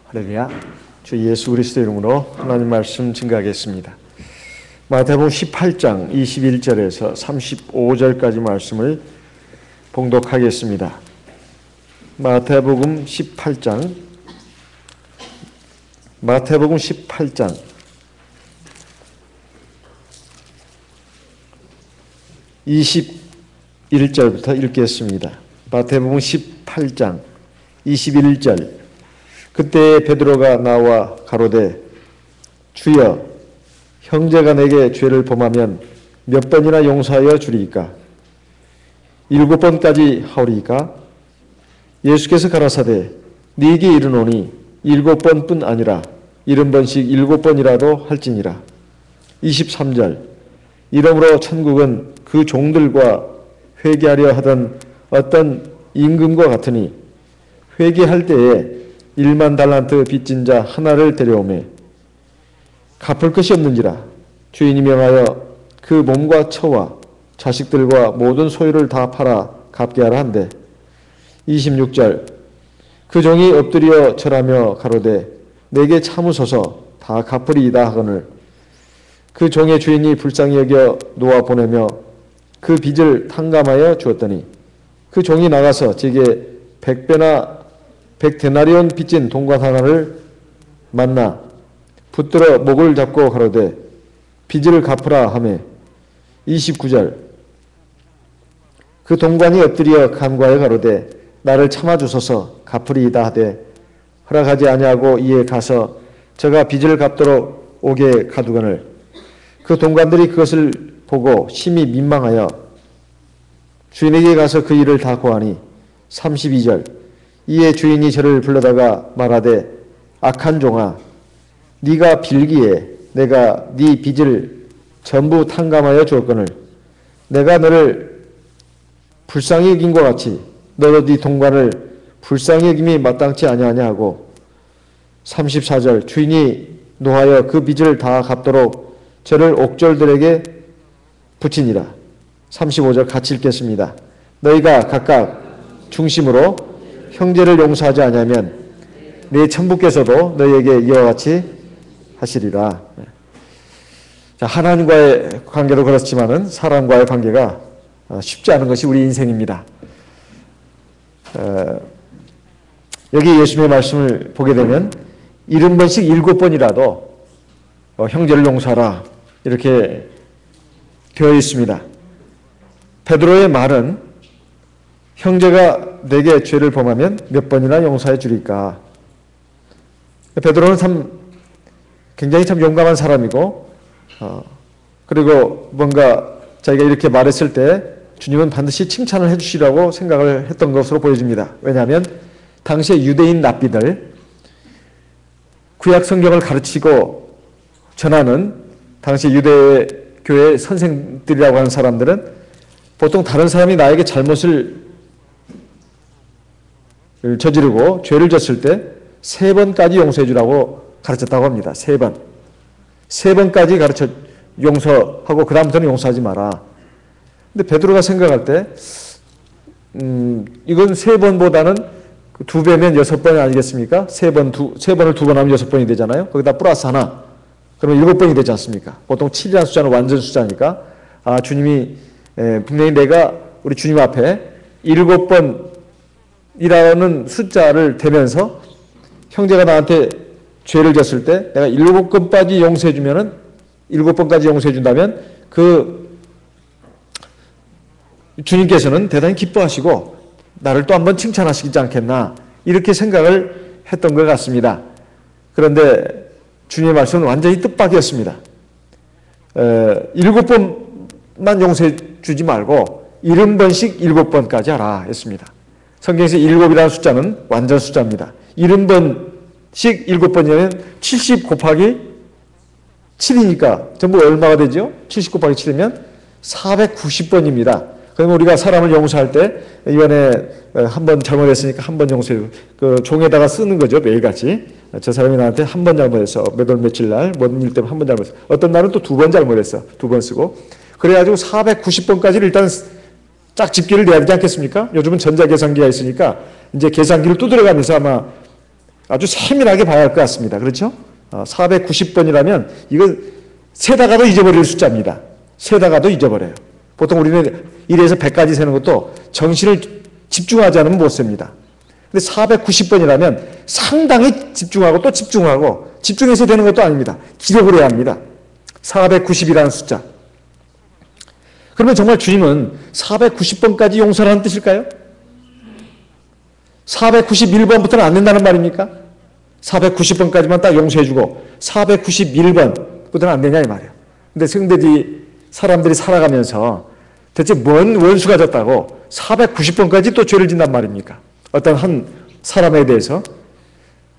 할렐루야. 주 예수 그리스도 이름으로 하나님 말씀 증거하겠습니다. 마태복음 18장 21절에서 35절까지 말씀을 봉독하겠습니다. 마태복음 18장 21절부터 읽겠습니다. 마태복음 18장 21절. 그때 베드로가 나와 가로되 주여 형제가 내게 죄를 범하면 몇 번이나 용서하여 주리이까? 7번까지 하오리이까? 예수께서 가라사대 네게 이르노니 7번뿐 아니라 70번씩 7번이라도 할지니라. 23절. 이러므로 천국은 그 종들과 회개하려 하던 어떤 임금과 같으니 회개할 때에 1만 달란트 빚진 자 하나를 데려오매 갚을 것이 없는지라 주인이 명하여 그 몸과 처와 자식들과 모든 소유를 다 팔아 갚게 하라 한대. 26절. 그 종이 엎드려 절하며 가로되 내게 참으소서 다 갚으리이다 하거늘 그 종의 주인이 불쌍히 여겨 놓아 보내며 그 빚을 탕감하여 주었더니 그 종이 나가서 제게 100데나리온 빚진 동관 하나를 만나 붙들어 목을 잡고 가로되 빚을 갚으라 하매. 29절. 그 동관이 엎드려 간과에 가로되 나를 참아주소서 갚으리이다 하되 허락하지 아니하고 이에 가서 저가 빚을 갚도록 오게 가두거늘 그 동관들이 그것을 보고 심히 민망하여 주인에게 가서 그 일을 다 고하니. 32절. 이에 주인이 저를 불러다가 말하되 악한 종아 네가 빌기에 내가 네 빚을 전부 탕감하여 주었거늘 내가 너를 불쌍히 여긴 것 같이 너도 네 동관을 불쌍히 여김이 마땅치 아니하냐 하고. 34절. 주인이 노하여 그 빚을 다 갚도록 저를 옥졸들에게 붙이니라. 35절 같이 읽겠습니다. 너희가 각각 중심으로 형제를 용서하지 아니하면 네 천부께서도 너희에게 이와 같이 하시리라. 자, 하나님과의 관계도 그렇지만은 사람과의 관계가 쉽지 않은 것이 우리 인생입니다. 여기 예수님의 말씀을 보게 되면 70번씩 7번이라도 형제를 용서하라 이렇게 되어 있습니다. 베드로의 말은 형제가 내게 죄를 범하면 몇 번이나 용서해 주리까? 베드로는 굉장히 용감한 사람이고 그리고 뭔가 자기가 이렇게 말했을 때 주님은 반드시 칭찬을 해주시라고 생각을 했던 것으로 보여집니다. 왜냐하면 당시에 유대인 랍비들 구약 성경을 가르치고 전하는 당시 유대교회 선생들이라고 하는 사람들은 보통 다른 사람이 나에게 잘못을 저지르고 죄를 졌을 때 3번까지 용서해 주라고 가르쳤다고 합니다. 3번. 3번까지 가르쳐 용서하고 그 다음부터는 용서하지 마라. 근데 베드로가 생각할 때 이건 3번보다는 2배면 6번 아니겠습니까? 3번을 2번 하면 6번이 되잖아요. 거기다 플러스 하나. 그러면 7번이 되지 않습니까? 보통 7이라는 숫자는 완전 숫자니까 주님이 분명히 내가 우리 주님 앞에 7번이라는 숫자를 대면서 형제가 나한테 죄를 졌을 때 내가 7번까지 용서해 주면은 7번까지 용서해 준다면 그 주님께서는 대단히 기뻐하시고 나를 또 한번 칭찬하시지 않겠나 이렇게 생각을 했던 것 같습니다. 그런데 주님의 말씀은 완전히 뜻밖이었습니다. 7번만 용서해 주지 말고 70번씩 7번까지 하라 했습니다. 성경에서 7이라는 숫자는 완전 숫자입니다. 70번씩 7번이면 70 곱하기 7이니까 전부 얼마가 되죠? 70 곱하기 7이면 490번입니다. 그러면 우리가 사람을 용서할 때 이번에 한 번 잘못했으니까 한 번 용서해 그 종에다가 쓰는 거죠. 매일같이. 저 사람이 나한테 한 번 잘못했어. 몇 월 며칠 날 뭔 일 때문에 한 번 잘못했어. 어떤 날은 또 2번 잘못했어. 2번 쓰고. 그래가지고 490번까지를 일단 짝 집기를 내야 되지 않겠습니까? 요즘은 전자계산기가 있으니까 이제 계산기를 두드려가면서 아마 아주 세밀하게 봐야 할 것 같습니다. 그렇죠? 490번이라면 이거 세다가도 잊어버릴 숫자입니다. 세다가도 잊어버려요. 보통 우리는 1에서 100까지 세는 것도 정신을 집중하지 않으면 못 셉니다. 근데 490번이라면 상당히 집중하고 또 집중하고 집중해서 되는 것도 아닙니다. 기록을 해야 합니다. 490이라는 숫자. 그러면 정말 주님은 490번까지 용서라는 뜻일까요? 491번부터는 안 된다는 말입니까? 490번까지만 딱 용서해주고 491번부터는 안 되냐 이 말이에요. 근데 성대지 사람들이 살아가면서 대체 뭔 원수가 졌다고 490번까지 또 죄를 짓단 말입니까? 어떤 한 사람에 대해서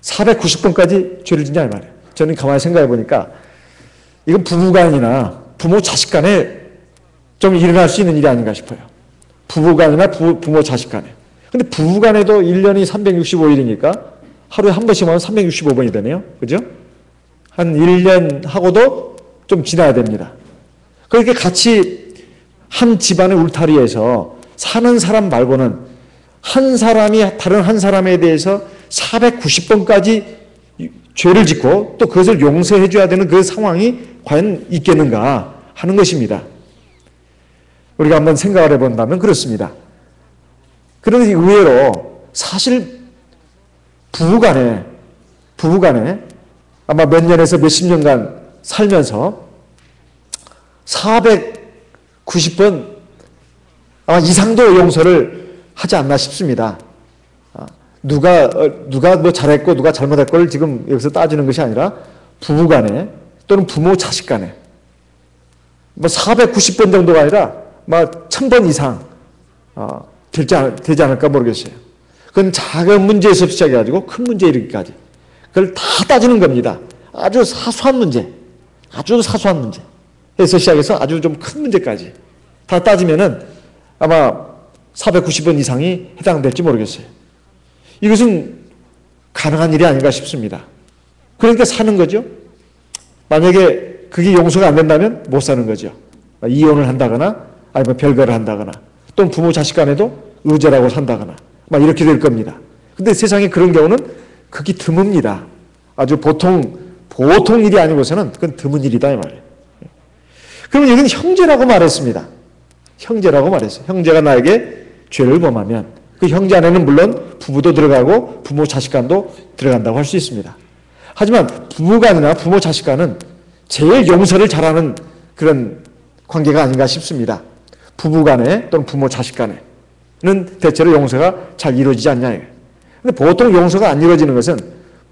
490번까지 죄를 짓냐 이 말이에요. 저는 가만히 생각해 보니까 이건 부부간이나 부모 자식 간에 좀 일어날 수 있는 일이 아닌가 싶어요. 부부간이나 부모 자식 간에. 근데 부부간에도 1년이 365일이니까 하루에 한 번씩 하면 365번이 되네요. 그죠? 한 1년 하고도 좀 지나야 됩니다. 그렇게 같이 한 집안의 울타리에서 사는 사람 말고는 한 사람이 다른 한 사람에 대해서 490번까지 죄를 짓고 또 그것을 용서해 줘야 되는 그 상황이 과연 있겠는가 하는 것입니다. 우리가 한번 생각을 해본다면 그렇습니다. 그런데 의외로 사실 부부간에 아마 몇 년에서 몇십 년간 살면서 490번 아마 이상도 용서를 하지 않나 싶습니다. 누가 뭐 잘했고 누가 잘못했고를 지금 여기서 따지는 것이 아니라 부부간에 또는 부모 자식 간에 뭐 490번 정도가 아니라 막 1000번 이상 되지 않을까 모르겠어요. 그건 작은 문제에서 시작해가지고 큰 문제에 이르기까지 그걸 다 따지는 겁니다. 아주 사소한 문제 에서 시작해서 아주 좀 큰 문제까지 다 따지면은 아마 490번 이상이 해당될지 모르겠어요. 이것은 가능한 일이 아닌가 싶습니다. 그러니까 사는 거죠. 만약에 그게 용서가 안 된다면 못 사는 거죠. 이혼을 한다거나 아니면 별거를 한다거나 또는 부모 자식 간에도 의절하고 산다거나 막 이렇게 될 겁니다. 근데 세상에 그런 경우는 극히 드뭅니다. 아주 보통 일이 아니고서는 그건 드문 일이다 이 말이에요. 그러면 여기는 형제라고 말했습니다. 형제라고 말했어요. 형제가 나에게 죄를 범하면 그 형제 안에는 물론 부부도 들어가고 부모 자식 간도 들어간다고 할 수 있습니다. 하지만 부부간이나 부모 자식 간은 제일 용서를 잘하는 그런 관계가 아닌가 싶습니다. 부부간에 또는 부모 자식 간에는 대체로 용서가 잘 이루어지지 않냐. 근데 보통 용서가 안 이루어지는 것은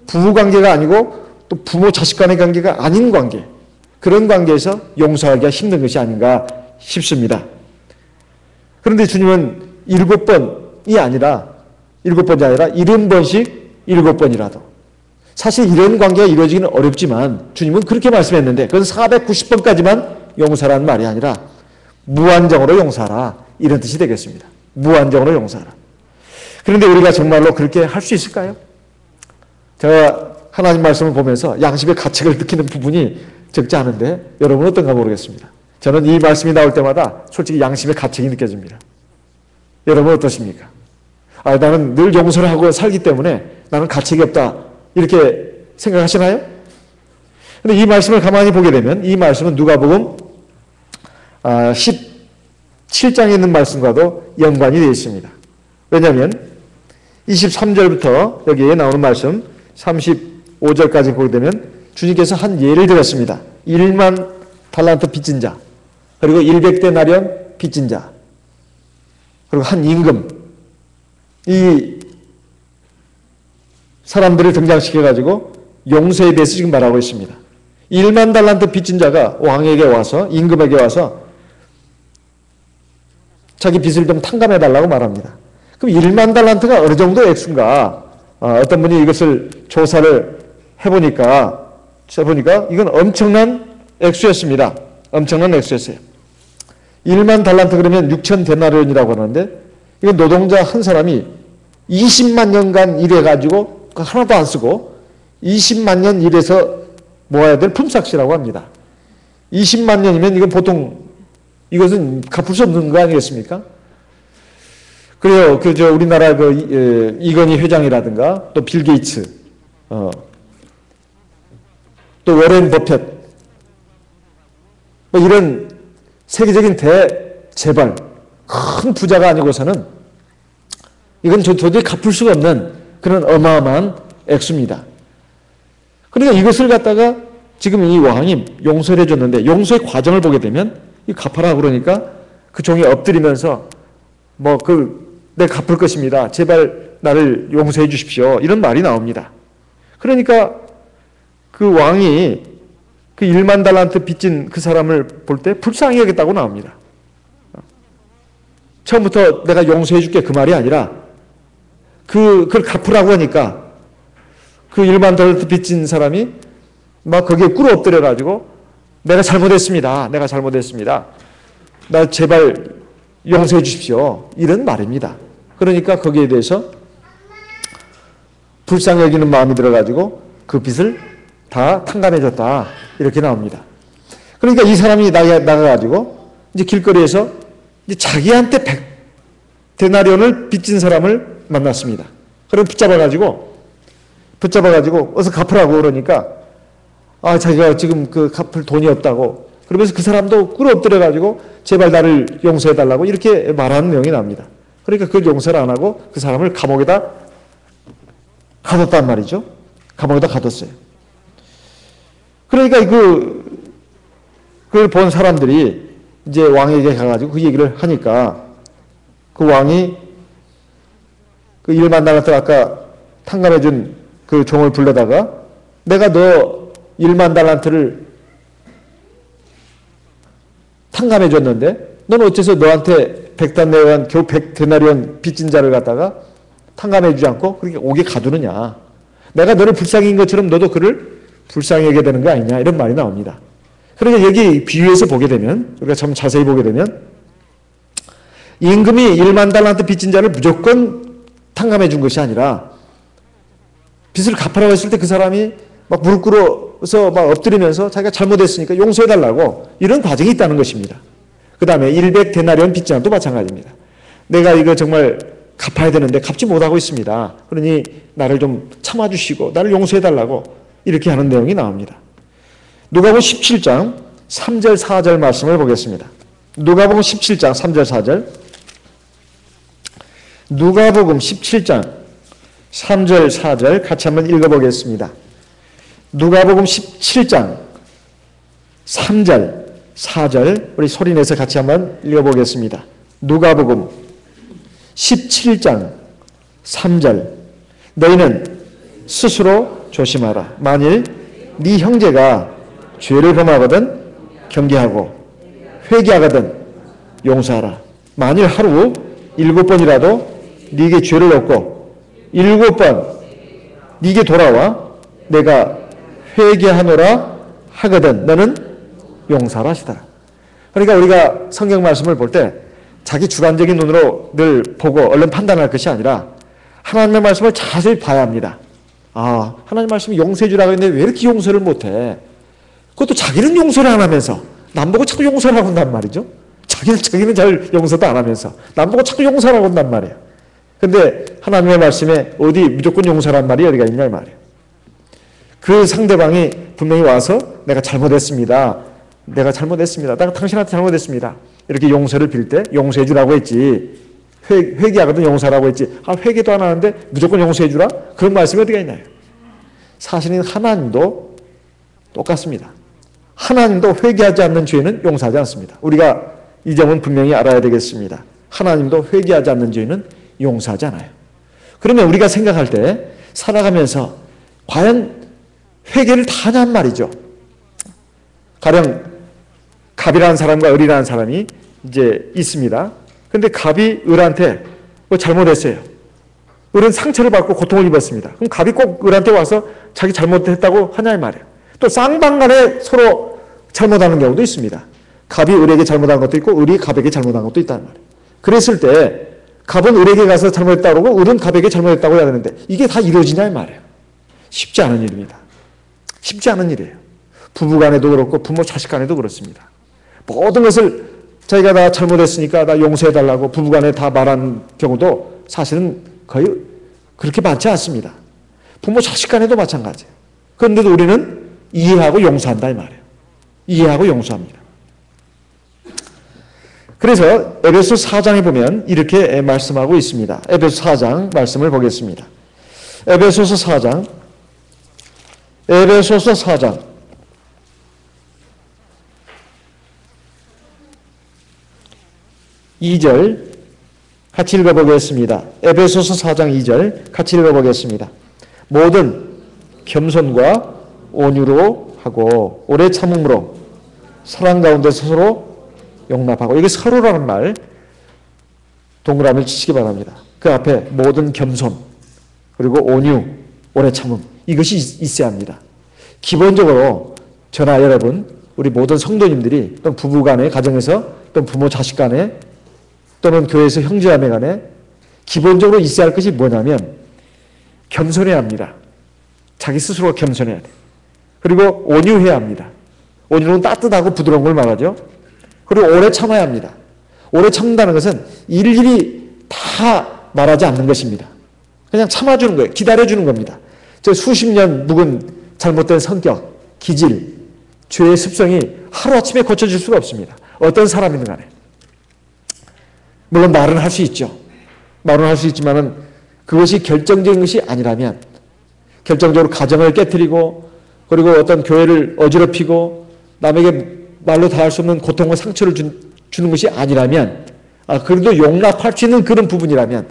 부부관계가 아니고 또 부모 자식 간의 관계가 아닌 관계, 그런 관계에서 용서하기가 힘든 것이 아닌가 싶습니다. 그런데 주님은 7번이 아니라 70번씩 7번이라도 사실 이런 관계가 이루어지기는 어렵지만 주님은 그렇게 말씀했는데 그건 490번까지만 용서라는 말이 아니라 무한정으로 용서하라 이런 뜻이 되겠습니다. 무한정으로 용서하라. 그런데 우리가 정말로 그렇게 할 수 있을까요? 제가 하나님 말씀을 보면서 양심의 가책을 느끼는 부분이 적지 않은데 여러분은 어떤가 모르겠습니다. 저는 이 말씀이 나올 때마다 솔직히 양심의 가책이 느껴집니다. 여러분 어떠십니까? 나는 늘 용서를 하고 살기 때문에 나는 가책이 없다 이렇게 생각하시나요? 그런데 이 말씀을 가만히 보게 되면 이 말씀은 누가복음 17장에 있는 말씀과도 연관이 되어 있습니다. 왜냐하면 23절부터 여기에 나오는 말씀 35절까지 보게 되면 주님께서 한 예를 들었습니다. 1만 달란트 빚진 자, 그리고 100데나리온 빚진 자, 그리고 한 임금, 이 사람들을 등장시켜가지고 용서에 대해서 지금 말하고 있습니다. 1만 달란트 빚진 자가 왕에게 와서, 임금에게 와서 자기 빚을 좀 탕감해달라고 말합니다. 그럼 1만 달란트가 어느 정도 액수인가? 어떤 분이 이것을 조사를 해보니까 이건 엄청난 액수였습니다. 엄청난 액수였어요. 1만 달란트 그러면 6천 데나리온이라고 하는데 이건 노동자 한 사람이 20만 년간 일해가지고 하나도 안 쓰고 20만 년 일해서 모아야 될 품삯이라고 합니다. 20만 년이면 이건 보통 이것은 갚을 수 없는 거 아니겠습니까? 그래요. 우리나라 이건희 회장이라든가 또 빌 게이츠 또 워렌 버핏, 뭐 이런 세계적인 대재벌, 큰 부자가 아니고서는 이건 도저히 갚을 수가 없는 그런 어마어마한 액수입니다. 그러니까 이것을 갖다가 지금 이 왕이 용서를 해줬는데 용서의 과정을 보게 되면 이 갚아라 그러니까 그 종이 엎드리면서 내가 갚을 것입니다. 제발 나를 용서해 주십시오. 이런 말이 나옵니다. 그러니까 그 왕이 그 1만 달란트 빚진 그 사람을 볼 때 불쌍히 여겼다고 나옵니다. 처음부터 내가 용서해 줄게 그 말이 아니라 그걸 갚으라고 하니까 그 1만 달란트 빚진 사람이 막 거기에 꿇어 엎드려 가지고 내가 잘못했습니다. 나 제발 용서해 주십시오. 이런 말입니다. 그러니까 거기에 대해서 불쌍히 여기는 마음이 들어가지고 그 빚을 다 탕감해 줬다. 이렇게 나옵니다. 그러니까 이 사람이 나가가지고 이제 길거리에서 이제 자기한테 100데나리온을 빚진 사람을 만났습니다. 그럼 붙잡아가지고 어서 갚으라고 그러니까 자기가 지금 그 갚을 돈이 없다고 그러면서 그 사람도 꿇어 엎드려가지고 제발 나를 용서해달라고 이렇게 말하는 내용이 납니다. 그러니까 그걸 용서를 안 하고 그 사람을 감옥에다 가뒀단 말이죠. 감옥에다 가뒀어요. 그러니까 그걸 본 사람들이 이제 왕에게 가가지고 그 얘기를 하니까 그 왕이 그 1만 달란트 아까 탕감해준 그 종을 불러다가 내가 너 1만 달란트를 탕감해줬는데 너는 어째서 너한테 100데나리온 겨우 100데나리온 빚진 자를 갖다가 탕감해주지 않고 그렇게 옥에 가두느냐. 내가 너를 불쌍히 인 것처럼 너도 그를 불쌍히 여겨야 되는 거 아니냐. 이런 말이 나옵니다. 그러니까 여기 비유해서 보게 되면 우리가 좀 자세히 보게 되면 임금이 1만 달란트 빚진 자를 무조건 탕감해 준 것이 아니라 빚을 갚으라고 했을 때 그 사람이 막 무릎 꿇어서 막 엎드리면서 자기가 잘못했으니까 용서해달라고 이런 과정이 있다는 것입니다. 그 다음에 100데나리온 빚진 자도 마찬가지입니다. 내가 이거 정말 갚아야 되는데 갚지 못하고 있습니다. 그러니 나를 좀 참아주시고 나를 용서해달라고 이렇게 하는 내용이 나옵니다. 누가복음 17장 3절 4절 말씀을 보겠습니다. 누가복음 17장 3절 4절 누가복음 17장 3절 4절 같이 한번 읽어보겠습니다. 누가복음 17장 3절 4절 우리 소리내서 같이 한번 읽어보겠습니다. 누가복음 17장 3절 너희는 스스로 조심하라. 만일 네 형제가 죄를 범하거든 경계하고 회개하거든 용서하라. 만일 하루 7번이라도 네게 죄를 얻고 7번 네게 돌아와 내가 회개하노라 하거든 너는 용서하라 하시더라. 그러니까 우리가 성경 말씀을 볼 때 자기 주관적인 눈으로 늘 보고 얼른 판단할 것이 아니라 하나님의 말씀을 자세히 봐야 합니다. 하나님 말씀이 용서해 주라고 했는데 왜 이렇게 용서를 못해? 그것도 자기는 용서를 안 하면서 남보고 자꾸 용서를 하고 온단 말이죠. 자기는 잘 용서도 안 하면서 남보고 자꾸 용서를 하고 온단 말이에요. 근데 하나님의 말씀에 어디 무조건 용서란 말이 어디가 있냐 말이에요. 그 상대방이 분명히 와서 내가 잘못했습니다. 내가 당신한테 잘못했습니다. 이렇게 용서를 빌 때 용서해 주라고 했지. 회개하거든 용서라고 했지. 회개도 안 하는데 무조건 용서해 주라? 그런 말씀이 어디가 있나요? 사실은 하나님도 똑같습니다. 하나님도 회개하지 않는 죄는 용서하지 않습니다. 우리가 이 점은 분명히 알아야 되겠습니다. 하나님도 회개하지 않는 죄는 용서하지 않아요. 그러면 우리가 생각할 때 살아가면서 과연 회개를 다 하냔 말이죠. 가령 갑이라는 사람과 을이라는 사람이 이제 있습니다. 근데 갑이 을한테 잘못했어요. 을은 상처를 받고 고통을 입었습니다. 그럼 갑이 꼭 을한테 와서 자기 잘못했다고 하냐 말이에요. 또 쌍방간에 서로 잘못하는 경우도 있습니다. 갑이 을에게 잘못한 것도 있고 을이 갑에게 잘못한 것도 있다는 말이에요. 그랬을 때 갑은 을에게 가서 잘못했다고 그러고 을은 갑에게 잘못했다고 해야 되는데 이게 다 이루어지냐 말이에요. 쉽지 않은 일입니다. 쉽지 않은 일이에요. 부부 간에도 그렇고 부모 자식 간에도 그렇습니다. 모든 것을 자기가 다 잘못했으니까 나 용서해달라고 부부 간에 다 말한 경우도 사실은 거의 그렇게 많지 않습니다. 부모 자식 간에도 마찬가지예요. 그런데도 우리는 이해하고 용서한다 이 말이에요. 이해하고 용서합니다. 그래서 에베소 4장에 보면 이렇게 말씀하고 있습니다. 에베소 4장 말씀을 보겠습니다. 에베소서 4장 2절 같이 읽어보겠습니다. 에베소서 4장 2절 같이 읽어보겠습니다. 모든 겸손과 온유로 하고 오래 참음으로 사랑 가운데 서로 용납하고, 이게 서로라는 말 동그라미를 치시기 바랍니다. 그 앞에 모든 겸손 그리고 온유, 오래 참음, 이것이 있어야 합니다. 기본적으로 저나 여러분, 우리 모든 성도님들이 또는 부부간에, 가정에서 또는 부모 자식 간에 또는 교회에서 형제자매 간에 기본적으로 있어야 할 것이 뭐냐면 겸손해야 합니다. 자기 스스로가 겸손해야 돼. 그리고 온유해야 합니다. 온유는 따뜻하고 부드러운 걸 말하죠. 그리고 오래 참아야 합니다. 오래 참는다는 것은 일일이 다 말하지 않는 것입니다. 그냥 참아주는 거예요. 기다려주는 겁니다. 저 수십 년 묵은 잘못된 성격, 기질, 죄의 습성이 하루아침에 고쳐질 수가 없습니다. 어떤 사람이든 간에. 물론 말은 할 수 있죠. 말은 할 수 있지만은 그것이 결정적인 것이 아니라면, 결정적으로 가정을 깨뜨리고 그리고 어떤 교회를 어지럽히고 남에게 말로 다 할 수 없는 고통과 상처를 주는 것이 아니라면, 그래도 용납할 수 있는 그런 부분이라면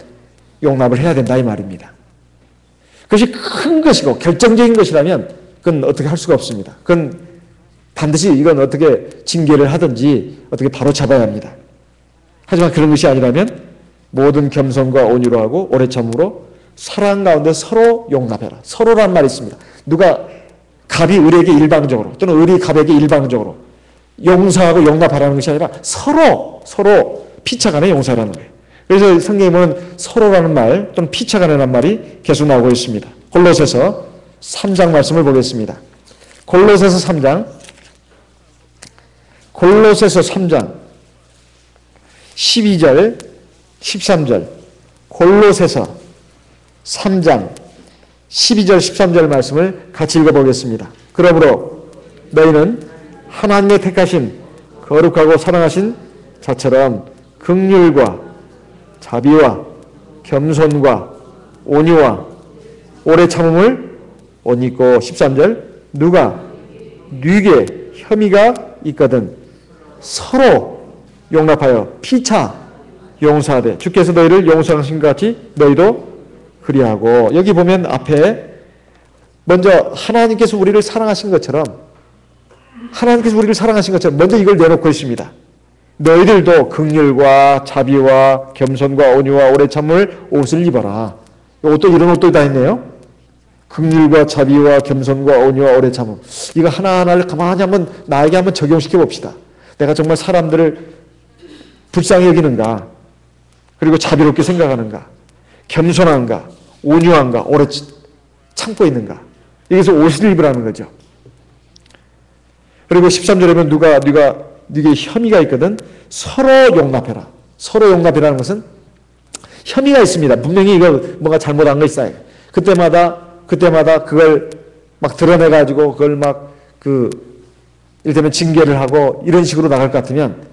용납을 해야 된다 이 말입니다. 그것이 큰 것이고 결정적인 것이라면 그건 어떻게 할 수가 없습니다. 그건 반드시 이건 어떻게 징계를 하든지 어떻게 바로 잡아야 합니다. 하지만 그런 것이 아니라면 모든 겸손과 온유로 하고 오래 참음으로 사랑 가운데 서로 용납해라. 서로란 말이 있습니다. 누가 갑이 을에게 일방적으로 또는 을이 갑에게 일방적으로 용서하고 용납하라는 것이 아니라 서로 피차간에 용서하라는 거예요. 그래서 성경에 보면 서로라는 말 또는 피차간이라는 말이 계속 나오고 있습니다. 골로새서 3장 말씀을 보겠습니다. 골로새서 3장 12절 13절 골로새서 3장 12절 13절 말씀을 같이 읽어보겠습니다. 그러므로 너희는 하나님의 택하신 거룩하고 사랑하신 자처럼 긍휼과 자비와 겸손과 온유와 오래 참음을 옷 입고 13절 누가 네게 혐의가 있거든 서로 용납하여 피차 용서하되 주께서 너희를 용서하신 것 같이 너희도 그리하고. 여기 보면 앞에 먼저 하나님께서 우리를 사랑하신 것처럼 먼저 이걸 내놓고 있습니다. 너희들도 긍휼과 자비와 겸손과 온유와 오래 참음을 옷을 입어라. 옷도 이런 옷도 다 있네요. 긍휼과 자비와 겸손과 온유와 오래 참음. 이거 하나하나를 가만히 나에게 한번 적용시켜 봅시다. 내가 정말 사람들을 불쌍히 여기는가? 그리고 자비롭게 생각하는가? 겸손한가? 온유한가? 오래 참고 있는가? 여기서 옷을 입으라는 거죠. 그리고 13절에 보면 네게 혐의가 있거든 서로 용납해라. 서로 용납이라는 것은 혐의가 있습니다. 분명히 이거 뭔가 잘못한 거 있어요. 그때마다 그걸 막 드러내가지고 그걸 이를테면 징계를 하고 이런 식으로 나갈 것 같으면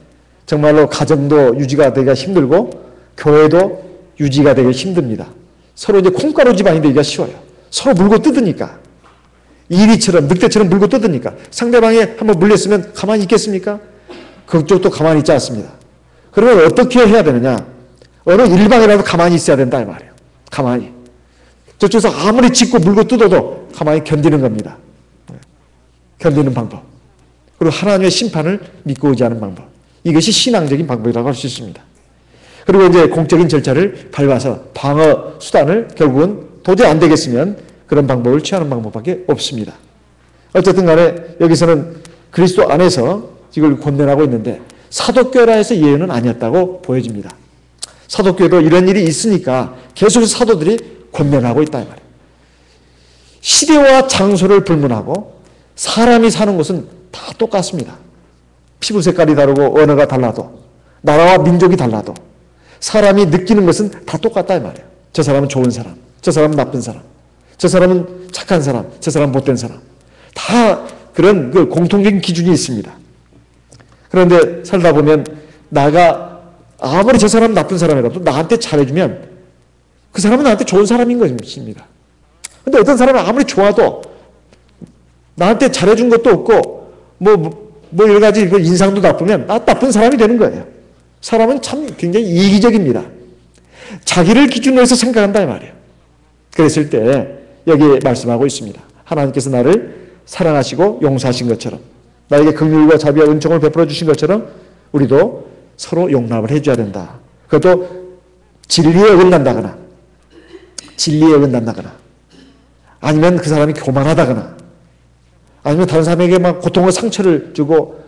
정말로 가정도 유지가 되기가 힘들고 교회도 유지가 되기 힘듭니다. 서로 이제 콩가루 집안이 되기가 쉬워요. 서로 물고 뜯으니까. 이리처럼 늑대처럼 물고 뜯으니까. 상대방이 한번 물렸으면 가만히 있겠습니까? 그쪽도 가만히 있지 않습니다. 그러면 어떻게 해야 되느냐? 어느 일방이라도 가만히 있어야 된다 이 말이에요. 가만히. 저쪽에서 아무리 짚고 물고 뜯어도 가만히 견디는 겁니다. 견디는 방법. 그리고 하나님의 심판을 믿고 의지하는 방법. 이것이 신앙적인 방법이라고 할 수 있습니다. 그리고 이제 공적인 절차를 밟아서 방어 수단을 결국은 도저히 안 되겠으면 그런 방법을 취하는 방법밖에 없습니다. 어쨌든 간에 여기서는 그리스도 안에서 이걸 권면하고 있는데 사도교회라 해서 예외는 아니었다고 보여집니다. 사도교회도 이런 일이 있으니까 계속해서 사도들이 권면하고 있다 이 말이에요. 시대와 장소를 불문하고 사람이 사는 곳은 다 똑같습니다. 피부 색깔이 다르고 언어가 달라도 나라와 민족이 달라도 사람이 느끼는 것은 다 똑같다 이 말이에요. 저 사람은 좋은 사람, 저 사람은 나쁜 사람, 저 사람은 착한 사람, 저 사람 못된 사람. 다 그런 그 공통적인 기준이 있습니다. 그런데 살다 보면 나가 아무리 저 사람 나쁜 사람이라도 나한테 잘해주면 그 사람은 나한테 좋은 사람인 것입니다. 근데 어떤 사람은 아무리 좋아도 나한테 잘해준 것도 없고 뭐 여러 가지 인상도 나쁘면 나쁜 사람이 되는 거예요. 사람은 참 굉장히 이기적입니다. 자기를 기준으로 해서 생각한다 이 말이에요. 그랬을 때 여기 말씀하고 있습니다. 하나님께서 나를 사랑하시고 용서하신 것처럼 나에게 긍휼과 자비와 은총을 베풀어 주신 것처럼 우리도 서로 용납을 해줘야 된다. 그것도 진리에 어긋난다거나 아니면 그 사람이 교만하다거나 아니면 다른 사람에게 막 고통과 상처를 주고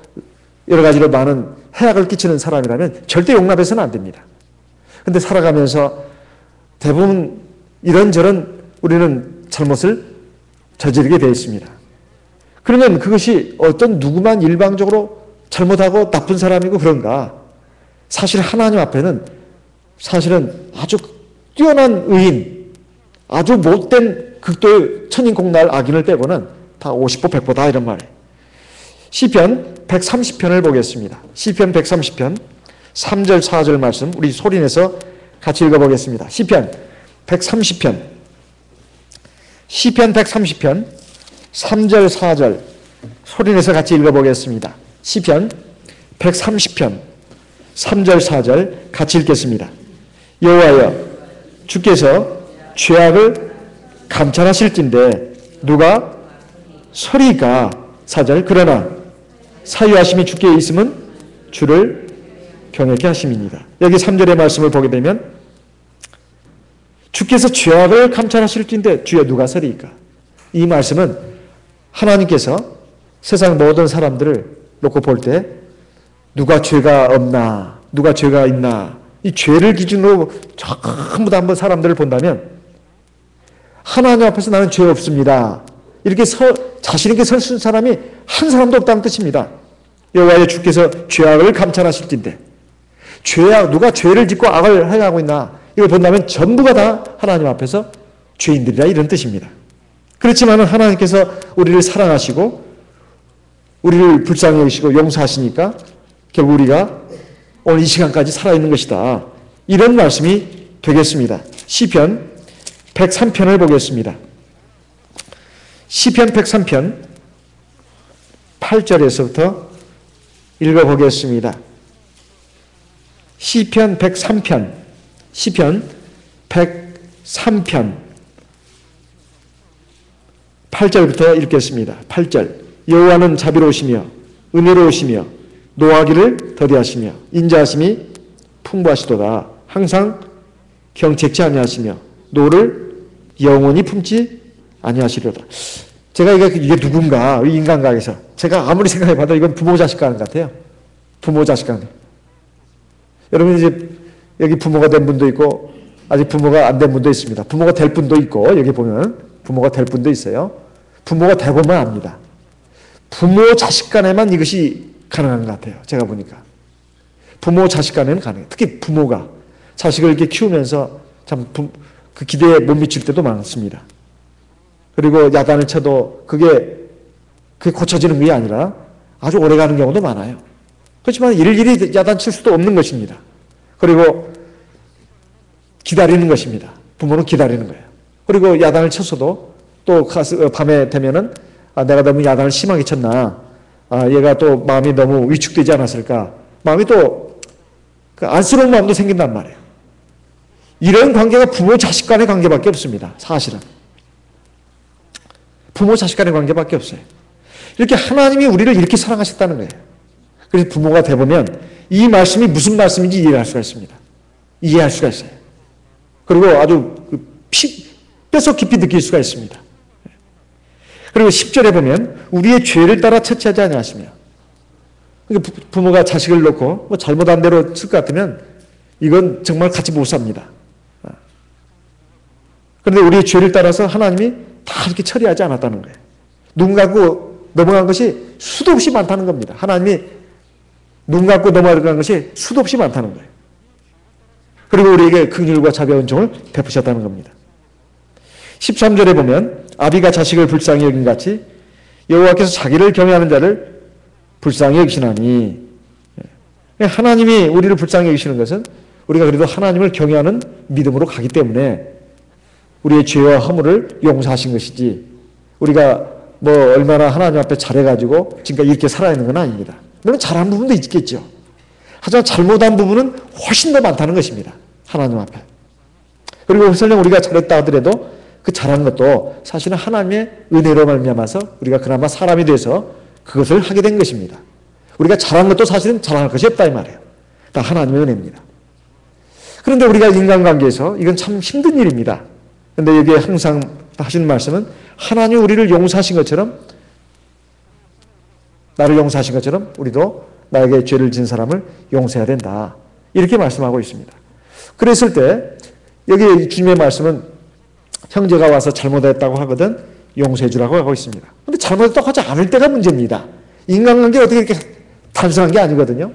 여러 가지로 많은 해악을 끼치는 사람이라면 절대 용납해서는 안 됩니다. 근데 살아가면서 대부분 이런저런 우리는 잘못을 저지르게 되어 있습니다. 그러면 그것이 어떤 누구만 일방적으로 잘못하고 나쁜 사람이고 그런가? 사실 하나님 앞에는 사실은 아주 뛰어난 의인, 아주 못된 극도의 천인공날 악인을 빼고는 다 50보 100보다 이런 말이에요. 시편 130편을 보겠습니다. 시편 130편 3절 4절 말씀 우리 소리내서 같이 읽어보겠습니다. 시편 130편 3절 4절 소리내서 같이 읽어보겠습니다. 시편 130편 3절 4절 같이 읽겠습니다. 여호와여 주께서 죄악을 감찰하실진데 누가 서리까? 4절 그러나 사유하심이 주께 있음은 주를 경외케 하심이니라. 여기 3절의 말씀을 보게 되면 주께서 죄악을 감찰하실진데 주여 누가 서리까? 이 말씀은 하나님께서 세상 모든 사람들을 놓고 볼 때 누가 죄가 없나, 누가 죄가 있나, 이 죄를 기준으로 전부 다 한번 사람들을 본다면 하나님 앞에서 나는 죄 없습니다. 이렇게 자신 있게 설 수 있는 사람이 한 사람도 없다는 뜻입니다. 여호와의 주께서 죄악을 감찰하실진데 누가 죄를 짓고 악을 행하고 있나 이걸 본다면 전부가 다 하나님 앞에서 죄인들이라 이런 뜻입니다. 그렇지만 하나님께서 우리를 사랑하시고 우리를 불쌍히 여기시고 용서하시니까 결국 우리가 오늘 이 시간까지 살아있는 것이다. 이런 말씀이 되겠습니다. 시편 103편을 보겠습니다. 시편 103편 8절에서부터 읽어보겠습니다. 시편 103편 8절부터 읽겠습니다. 8절 여호와는 자비로우시며 은혜로우시며 노하기를 더디하시며 인자하심이 풍부하시도다. 항상 경책치 아니하시며 노를 영원히 품지 아니하시려다. 제가 이게 누군가 이 인간관계에서 제가 아무리 생각해봐도 이건 부모 자식 간 같아요. 부모 자식 간. 여러분 이제 여기 부모가 된 분도 있고 아직 부모가 안 된 분도 있습니다. 부모가 될 분도 있고 여기 보면 부모가 될 분도 있어요. 부모가 되보면 압니다. 부모 자식 간에만 이것이 가능한 것 같아요. 제가 보니까 부모 자식 간에는 가능해요. 특히 부모가 자식을 이렇게 키우면서 참 그 기대에 못 미칠 때도 많습니다. 그리고 야단을 쳐도 그게 고쳐지는 게 아니라 아주 오래 가는 경우도 많아요. 그렇지만 일일이 야단 칠 수도 없는 것입니다. 그리고 기다리는 것입니다. 부모는 기다리는 거예요. 그리고 야단을 쳤어도 또 밤에 되면은 내가 너무 야단을 심하게 쳤나, 얘가 또 마음이 너무 위축되지 않았을까, 마음이 또 안쓰러운 마음도 생긴단 말이에요. 이런 관계가 부모 자식 간의 관계밖에 없습니다. 사실은 부모 자식 간의 관계밖에 없어요. 이렇게 하나님이 우리를 이렇게 사랑하셨다는 거예요. 그래서 부모가 되보면 이 말씀이 무슨 말씀인지 이해할 수가 있습니다. 이해할 수가 있어요. 그리고 아주 뼛속 깊이 느낄 수가 있습니다. 그리고 10절에 보면 우리의 죄를 따라 처치하지 아니하시며, 그러니까 부모가 자식을 놓고 뭐 잘못한 대로 쓸 것 같으면 이건 정말 같이 못 삽니다. 그런데 우리의 죄를 따라서 하나님이 다 이렇게 처리하지 않았다는 거예요. 눈 감고 넘어간 것이 수도 없이 많다는 겁니다. 하나님이 눈 감고 넘어간 것이 수도 없이 많다는 거예요. 그리고 우리에게 긍휼과 자비와 은총을 베푸셨다는 겁니다. 13절에 보면 아비가 자식을 불쌍히 여긴 같이 여호와께서 자기를 경외하는 자를 불쌍히 여기시나니, 하나님이 우리를 불쌍히 여기시는 것은 우리가 그래도 하나님을 경외하는 믿음으로 가기 때문에 우리의 죄와 허물을 용서하신 것이지, 우리가 뭐 얼마나 하나님 앞에 잘해가지고 지금까지 이렇게 살아있는 건 아닙니다. 물론 잘한 부분도 있겠죠. 하지만 잘못한 부분은 훨씬 더 많다는 것입니다. 하나님 앞에. 그리고 설령 우리가 잘했다 하더라도 그 잘한 것도 사실은 하나님의 은혜로 말미암아서 우리가 그나마 사람이 돼서 그것을 하게 된 것입니다. 우리가 잘한 것도 사실은 잘할 것이 없다 이 말이에요. 다 하나님의 은혜입니다. 그런데 우리가 인간관계에서 이건 참 힘든 일입니다. 그런데 여기에 항상 하시는 말씀은 하나님이 우리를 용서하신 것처럼, 나를 용서하신 것처럼 우리도 나에게 죄를 지은 사람을 용서해야 된다. 이렇게 말씀하고 있습니다. 그랬을 때 여기 주님의 말씀은 형제가 와서 잘못했다고 하거든 용서해 주라고 하고 있습니다. 그런데 잘못했다고 하지 않을 때가 문제입니다. 인간관계가 어떻게 이렇게 단순한 게 아니거든요.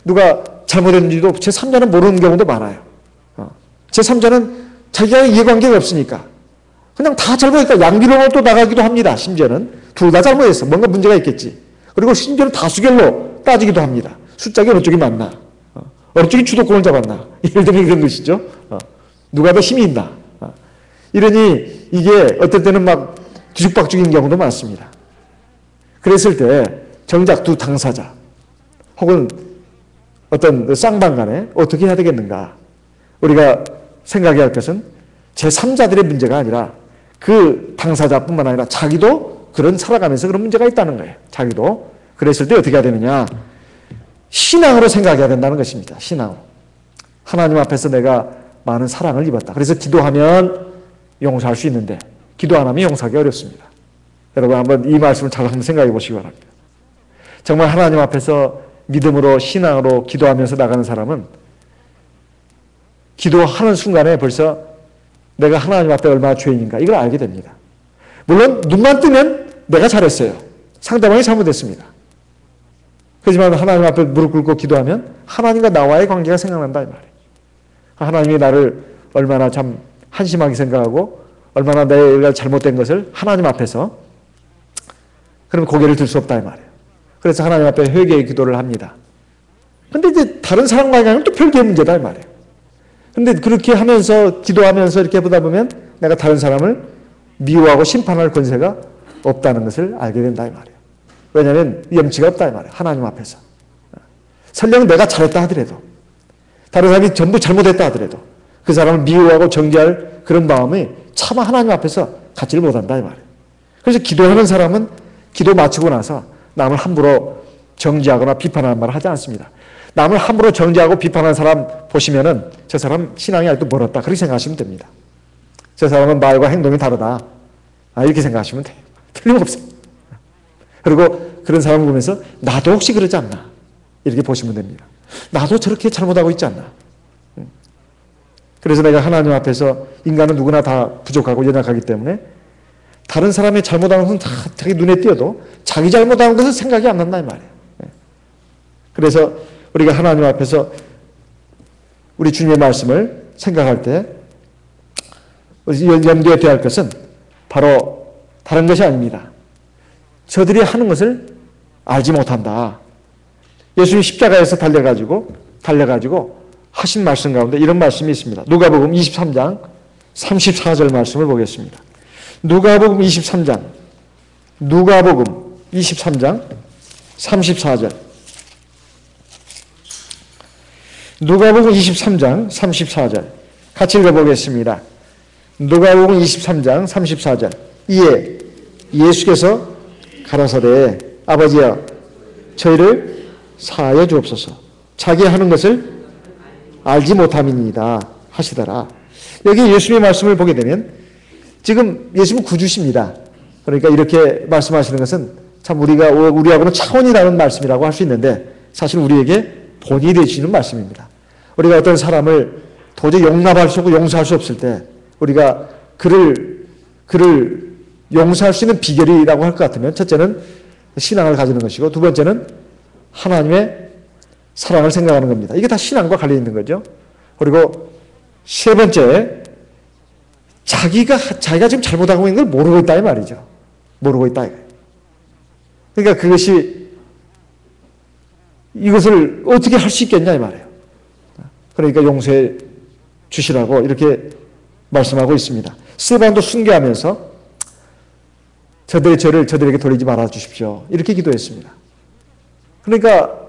누가 잘못했는지도 제3자는 모르는 경우도 많아요. 제3자는 자기가 이해관계가 없으니까 그냥 다 잘못했다. 양비론으로 또 나가기도 합니다. 심지어는 둘 다 잘못했어. 뭔가 문제가 있겠지. 그리고 심지어는 다수결로 따지기도 합니다. 숫자가 어느 쪽이 맞나? 어느 쪽이 주도권을 잡았나? 예를 들면 그런 것이죠. 누가 더 힘이 있나? 이러니 이게 어떨 때는 막 뒤죽박죽인 경우도 많습니다. 그랬을 때 정작 두 당사자 혹은 어떤 쌍방 간에 어떻게 해야 되겠는가? 우리가 생각해야 할 것은 제3자들의 문제가 아니라 그 당사자뿐만 아니라 자기도 그런 살아가면서 그런 문제가 있다는 거예요. 자기도. 그랬을 때 어떻게 해야 되느냐? 신앙으로 생각해야 된다는 것입니다. 신앙으로. 하나님 앞에서 내가 많은 사랑을 입었다. 그래서 기도하면 용서할 수 있는데 기도 안 하면 용서하기 어렵습니다. 여러분 한번 이 말씀을 잘 한번 생각해 보시기 바랍니다. 정말 하나님 앞에서 믿음으로 신앙으로 기도하면서 나가는 사람은 기도하는 순간에 벌써 내가 하나님 앞에 얼마나 죄인인가 이걸 알게 됩니다. 물론 눈만 뜨면 내가 잘했어요. 상대방이 잘못했습니다. 하지만 하나님 앞에 무릎 꿇고 기도하면 하나님과 나와의 관계가 생각난다 이 말이에요. 하나님이 나를 얼마나 참 한심하게 생각하고 얼마나 내가 잘못된 것을 하나님 앞에서 그러면 고개를 들 수 없다 이 말이에요. 그래서 하나님 앞에 회개의 기도를 합니다. 근데 이제 다른 사람과의 관계는 또 별개의 문제다 이 말이에요. 근데 그렇게 하면서 기도하면서 이렇게 보다 보면 내가 다른 사람을 미워하고 심판할 권세가 없다는 것을 알게 된다 이 말이에요. 왜냐하면 염치가 없다 이 말이에요. 하나님 앞에서. 설령 내가 잘했다 하더라도 다른 사람이 전부 잘못했다 하더라도 그 사람을 미워하고 정죄할 그런 마음이 차마 하나님 앞에서 갖지를 못한다 이 말이에요. 그래서 기도하는 사람은 기도 마치고 나서 남을 함부로 정죄하거나 비판하는 말을 하지 않습니다. 남을 함부로 정죄하고 비판하는 사람 보시면은 저 사람 신앙이 아직도 멀었다. 그렇게 생각하시면 됩니다. 저 사람은 말과 행동이 다르다. 이렇게 생각하시면 돼요. 틀림없어요. 그리고 그런 사람을 보면서 나도 혹시 그러지 않나 이렇게 보시면 됩니다. 나도 저렇게 잘못하고 있지 않나. 그래서 내가 하나님 앞에서 인간은 누구나 다 부족하고 연약하기 때문에 다른 사람의 잘못한 것은 다 자기 눈에 띄어도 자기 잘못한 것은 생각이 안 난다 이 말이에요. 그래서 우리가 하나님 앞에서 우리 주님의 말씀을 생각할 때 염두에 둬야 할 것은 바로 다른 것이 아닙니다. 저들이 하는 것을 알지 못한다. 예수님 십자가에서 달려가지고 하신 말씀 가운데 이런 말씀이 있습니다. 누가복음 23장 34절 말씀을 보겠습니다. 누가복음 23장 34절 누가복음 23장 34절 같이 읽어보겠습니다. 누가복음 23장 34절 이에 예수께서 가라사대 아버지여 저희를 사하여 주옵소서 자기 하는 것을 알지 못함이니이다 하시더라. 여기 예수님의 말씀을 보게 되면 지금 예수님은 구주십니다. 그러니까 이렇게 말씀하시는 것은 참 우리하고는 차원이 다른 말씀이라고 할 수 있는데 사실 우리에게 본이 되시는 말씀입니다. 우리가 어떤 사람을 도저히 용납할 수 없고 용서할 수 없을 때 우리가 그를 용서할 수 있는 비결이라고 할 것 같으면 첫째는 신앙을 가지는 것이고 두 번째는 하나님의 사랑을 생각하는 겁니다. 이게 다 신앙과 관련 있는 거죠. 그리고 세 번째 자기가 지금 잘못하고 있는 걸 모르고 있다 이 말이죠. 모르고 있다. 그러니까 이것을 어떻게 할 수 있겠냐 이 말이에요. 그러니까 용서해 주시라고 이렇게 말씀하고 있습니다. 스데반도 순교하면서 저들의 죄를 저들에게 돌리지 말아 주십시오. 이렇게 기도했습니다. 그러니까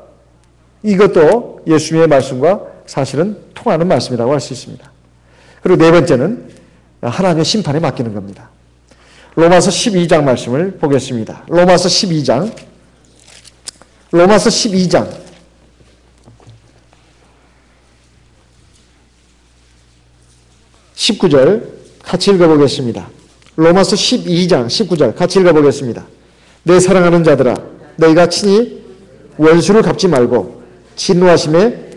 이것도 예수님의 말씀과 사실은 통하는 말씀이라고 할 수 있습니다. 그리고 네 번째는 하나님의 심판에 맡기는 겁니다. 로마서 12장 말씀을 보겠습니다. 로마서 12장 19절 같이 읽어보겠습니다. 로마서 12장 19절 같이 읽어보겠습니다. 내 사랑하는 자들아 너희가 친히 원수를 갚지 말고 진노하심에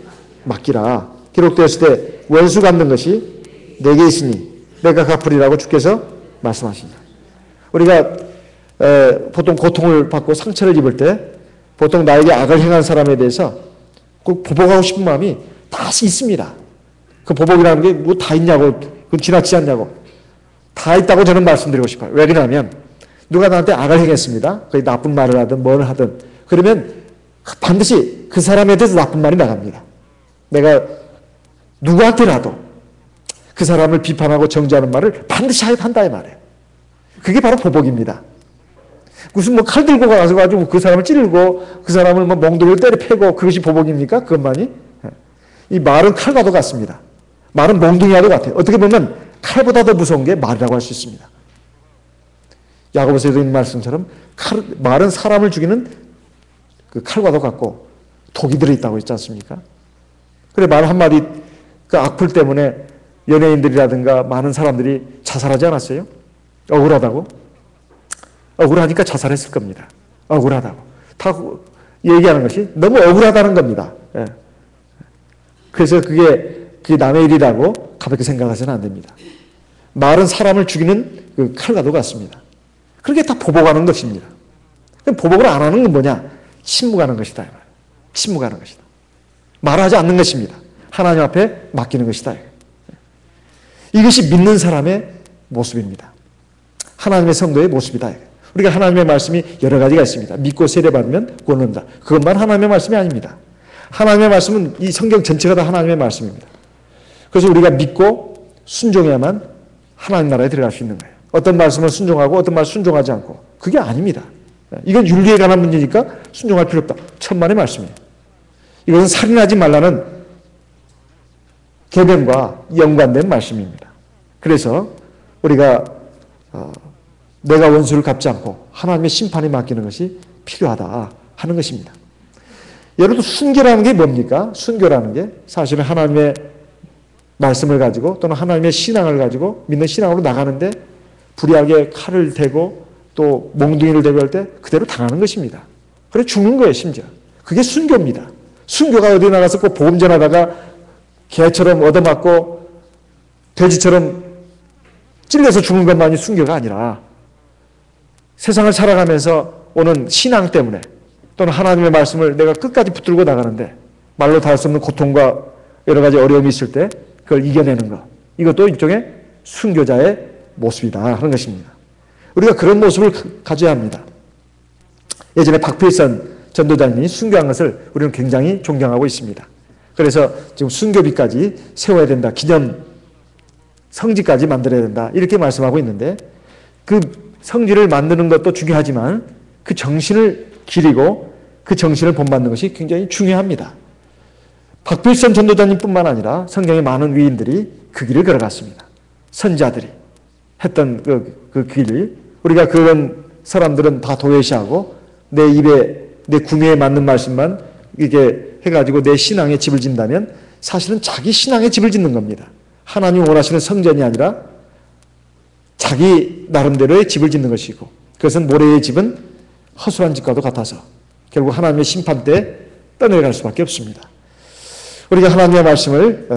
맡기라. 기록되었을 때 원수 갚는 것이 내게 있으니 내가 갚으리라고 주께서 말씀하신다. 우리가 보통 고통을 받고 상처를 입을 때 보통 나에게 악을 행한 사람에 대해서 꼭 보복하고 싶은 마음이 다 있습니다. 그 보복이라는 게 뭐 다 있냐고, 그건 지나치지 않냐고. 다 있다고 저는 말씀드리고 싶어요. 왜 그러냐면 누가 나한테 악을 행했습니다. 거의 나쁜 말을 하든 뭘 하든 그러면 반드시 그 사람에 대해서 나쁜 말이 나갑니다. 내가 누구한테라도 그 사람을 비판하고 정죄하는 말을 반드시 한다 이 말이에요. 그게 바로 보복입니다. 무슨 뭐 칼 들고 가서 가지고 그 사람을 찌르고 그 사람을 뭐 몽둥이로 때려 패고 그것이 보복입니까? 그것만이? 이 말은 칼과도 같습니다. 말은 몽둥이와도 같아요. 어떻게 보면 칼보다 더 무서운 게 말이라고 할 수 있습니다. 야고보서에도 있는 말씀처럼 말은 사람을 죽이는 그 칼과도 같고 독이 들어있다고 했지 않습니까? 그래 말 한마디 그 악플 때문에 연예인들이라든가 많은 사람들이 자살하지 않았어요? 억울하다고? 억울하니까 자살했을 겁니다. 억울하다고. 다 얘기하는 것이 너무 억울하다는 겁니다. 예. 그래서 그게 남의 일이라고 가볍게 생각하셔는 안 됩니다. 말은 사람을 죽이는 그 칼과도 같습니다. 그렇게 다 보복하는 것입니다. 그럼 보복을 안 하는 건 뭐냐? 침묵하는 것이다. 침묵하는 것이다. 말하지 않는 것입니다. 하나님 앞에 맡기는 것이다. 이것이 믿는 사람의 모습입니다. 하나님의 성도의 모습이다. 우리가 하나님의 말씀이 여러 가지가 있습니다. 믿고 세례받으면 구원한다. 그것만 하나님의 말씀이 아닙니다. 하나님의 말씀은 이 성경 전체가 다 하나님의 말씀입니다. 그래서 우리가 믿고 순종해야만 하나님 나라에 들어갈 수 있는 거예요. 어떤 말씀은 순종하고 어떤 말 순종하지 않고 그게 아닙니다. 이건 윤리에 관한 문제니까 순종할 필요 없다. 천만의 말씀이에요. 이것은 살인하지 말라는 계명과 연관된 말씀입니다. 그래서 우리가 내가 원수를 갚지 않고 하나님의 심판에 맡기는 것이 필요하다 하는 것입니다. 여러분 순교라는 게 뭡니까? 순교라는 게 사실은 하나님의 말씀을 가지고 또는 하나님의 신앙을 가지고 믿는 신앙으로 나가는데 불의하게 칼을 대고 또 몽둥이를 대고 할 때 그대로 당하는 것입니다. 그래 죽는 거예요 심지어. 그게 순교입니다. 순교가 어디 나가서 꼭 보험 전하다가 개처럼 얻어맞고 돼지처럼 찔려서 죽는 것만이 순교가 아니라 세상을 살아가면서 오는 신앙 때문에 또는 하나님의 말씀을 내가 끝까지 붙들고 나가는데 말로 다 할 수 없는 고통과 여러 가지 어려움이 있을 때 그걸 이겨내는 것. 이것도 일종의 순교자의 모습이다 하는 것입니다. 우리가 그런 모습을 가져야 합니다. 예전에 박필선 전도자님이 순교한 것을 우리는 굉장히 존경하고 있습니다. 그래서 지금 순교비까지 세워야 된다. 기념 성지까지 만들어야 된다. 이렇게 말씀하고 있는데 그 성지를 만드는 것도 중요하지만 그 정신을 기리고 그 정신을 본받는 것이 굉장히 중요합니다. 박필선 전도자님뿐만 아니라 성경의 많은 위인들이 그 길을 걸어갔습니다. 선자들이 했던 그 길을 우리가 그런 사람들은 다 도외시하고 내 입에 내 구미에 맞는 말씀만 이게 해가지고 내 신앙에 집을 짓는다면 사실은 자기 신앙에 집을 짓는 겁니다. 하나님 원하시는 성전이 아니라 자기 나름대로의 집을 짓는 것이고 그것은 모래의 집은 허술한 집과도 같아서 결국 하나님의 심판 때 떠내려갈 수밖에 없습니다. 우리가 하나님의 말씀을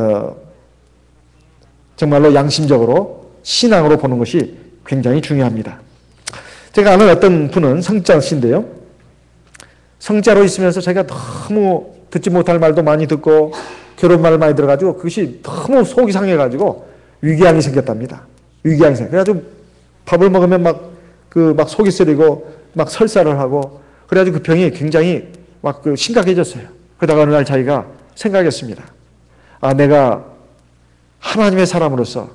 정말로 양심적으로 신앙으로 보는 것이 굉장히 중요합니다. 제가 아는 어떤 분은 성자신데요. 성자로 있으면서 자기가 너무 듣지 못할 말도 많이 듣고 괴로운 말을 많이 들어가지고 그것이 너무 속이 상해가지고 위궤양이 생겼답니다. 위궤양이 생겨. 그래가지고 밥을 먹으면 막 속이 쓰리고 막 설사를 하고 그래가지고 그 병이 굉장히 막 심각해졌어요. 그러다가 어느 날 자기가 생각했습니다. 아, 내가 하나님의 사람으로서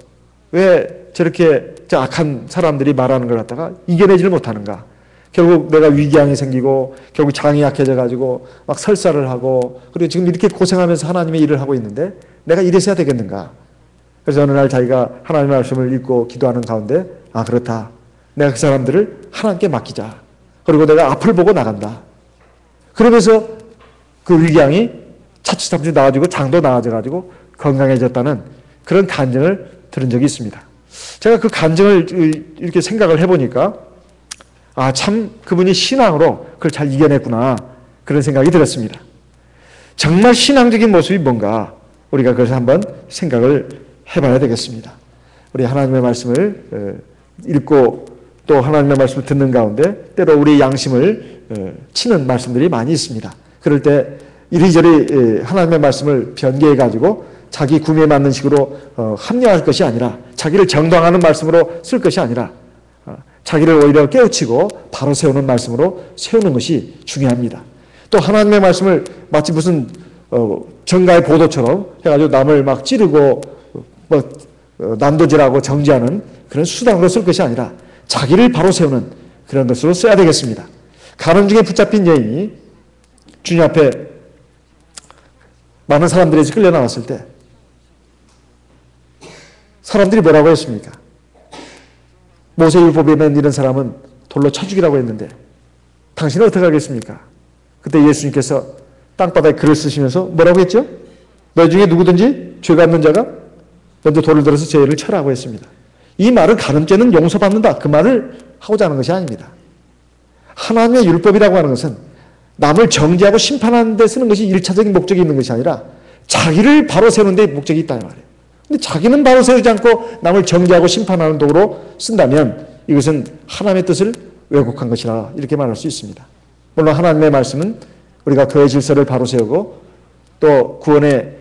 왜 저렇게 악한 사람들이 말하는 걸 갖다가 이겨내지를 못하는가. 결국 내가 위궤양이 생기고 결국 장이 약해져가지고 막 설사를 하고 그리고 지금 이렇게 고생하면서 하나님의 일을 하고 있는데 내가 이래서야 되겠는가. 그래서 어느 날 자기가 하나님의 말씀을 읽고 기도하는 가운데 아, 그렇다. 내가 그 사람들을 하나님께 맡기자. 그리고 내가 앞을 보고 나간다. 그러면서 그 위궤양이 차츰차츰 나아지고 장도 나아져가지고 건강해졌다는 그런 간증을 들은 적이 있습니다. 제가 그 간증을 이렇게 생각을 해보니까 아, 참 그분이 신앙으로 그걸 잘 이겨냈구나 그런 생각이 들었습니다. 정말 신앙적인 모습이 뭔가 우리가 그것을 한번 생각을 해봐야 되겠습니다. 우리 하나님의 말씀을 읽고 또 하나님의 말씀을 듣는 가운데 때로 우리 양심을 치는 말씀들이 많이 있습니다. 그럴 때 이리저리 하나님의 말씀을 변개해가지고 자기 구미에 맞는 식으로 합리화할 것이 아니라 자기를 정당하는 말씀으로 쓸 것이 아니라 자기를 오히려 깨우치고 바로 세우는 말씀으로 세우는 것이 중요합니다. 또 하나님의 말씀을 마치 무슨 정가의 보도처럼 해가지고 남을 막 찌르고 난도질하고 정지하는 그런 수단으로 쓸 것이 아니라 자기를 바로 세우는 그런 것으로 써야 되겠습니다. 가늠 중에 붙잡힌 여인이 주님 앞에 많은 사람들에서 끌려 나왔을 때 사람들이 뭐라고 했습니까? 모세율법에 있는 이런 사람은 돌로 쳐 죽이라고 했는데 당신은 어떻게 하겠습니까? 그때 예수님께서 땅바닥에 글을 쓰시면서 뭐라고 했죠? 너희 중에 누구든지 죄가 없는 자가 먼저 돌을 들어서 죄를 쳐라고 했습니다. 이 말은 간음죄는 용서받는다. 그 말을 하고자 하는 것이 아닙니다. 하나님의 율법이라고 하는 것은 남을 정죄하고 심판하는 데 쓰는 것이 1차적인 목적이 있는 것이 아니라 자기를 바로 세우는 데 목적이 있다는 말이에요. 근데 자기는 바로 세우지 않고 남을 정죄하고 심판하는 도구로 쓴다면 이것은 하나님의 뜻을 왜곡한 것이라 이렇게 말할 수 있습니다. 물론 하나님의 말씀은 우리가 교회 질서를 바로 세우고 또 구원의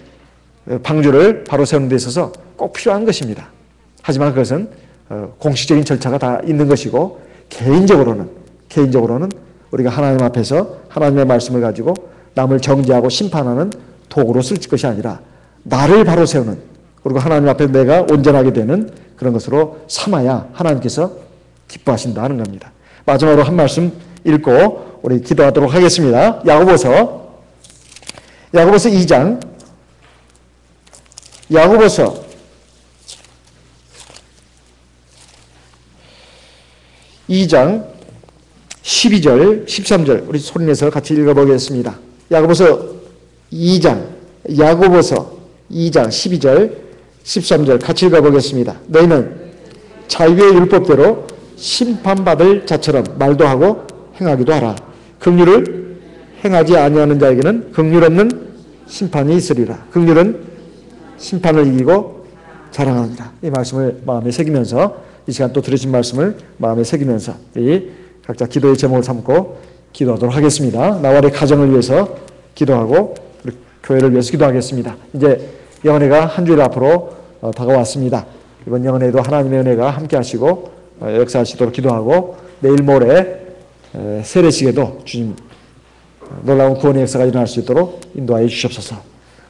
방주를 바로 세우는 데 있어서 꼭 필요한 것입니다. 하지만 그것은 공식적인 절차가 다 있는 것이고 개인적으로는 우리가 하나님 앞에서 하나님의 말씀을 가지고 남을 정죄하고 심판하는 도구로 쓸 것이 아니라 나를 바로 세우는 그리고 하나님 앞에 내가 온전하게 되는 그런 것으로 삼아야 하나님께서 기뻐하신다는 겁니다. 마지막으로 한 말씀 읽고 우리 기도하도록 하겠습니다. 야고보서 2장 야고보서 2장 12절 13절 우리 소리내서 같이 읽어보겠습니다. 야고보서 2장 12절 13절 같이 읽어보겠습니다. 너희는 자유의 율법대로 심판받을 자처럼 말도 하고 행하기도 하라. 긍휼을 행하지 아니하는 자에게는 긍휼 없는 심판이 있으리라. 긍휼은 심판을 이기고 자랑하니라. 이 말씀을 마음에 새기면서 이 시간 또 들으신 말씀을 마음에 새기면서 이 각자 기도의 제목을 삼고 기도하도록 하겠습니다. 나와 내 가정을 위해서 기도하고 우리 교회를 위해서 기도하겠습니다. 이제 영은혜가 한 주일 앞으로 다가왔습니다. 이번 영은혜도 하나님의 은혜가 함께 하시고 역사하시도록 기도하고 내일 모레 세례식에도 주님 놀라운 구원의 역사가 일어날 수 있도록 인도하여 주시옵소서.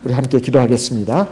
우리 함께 기도하겠습니다.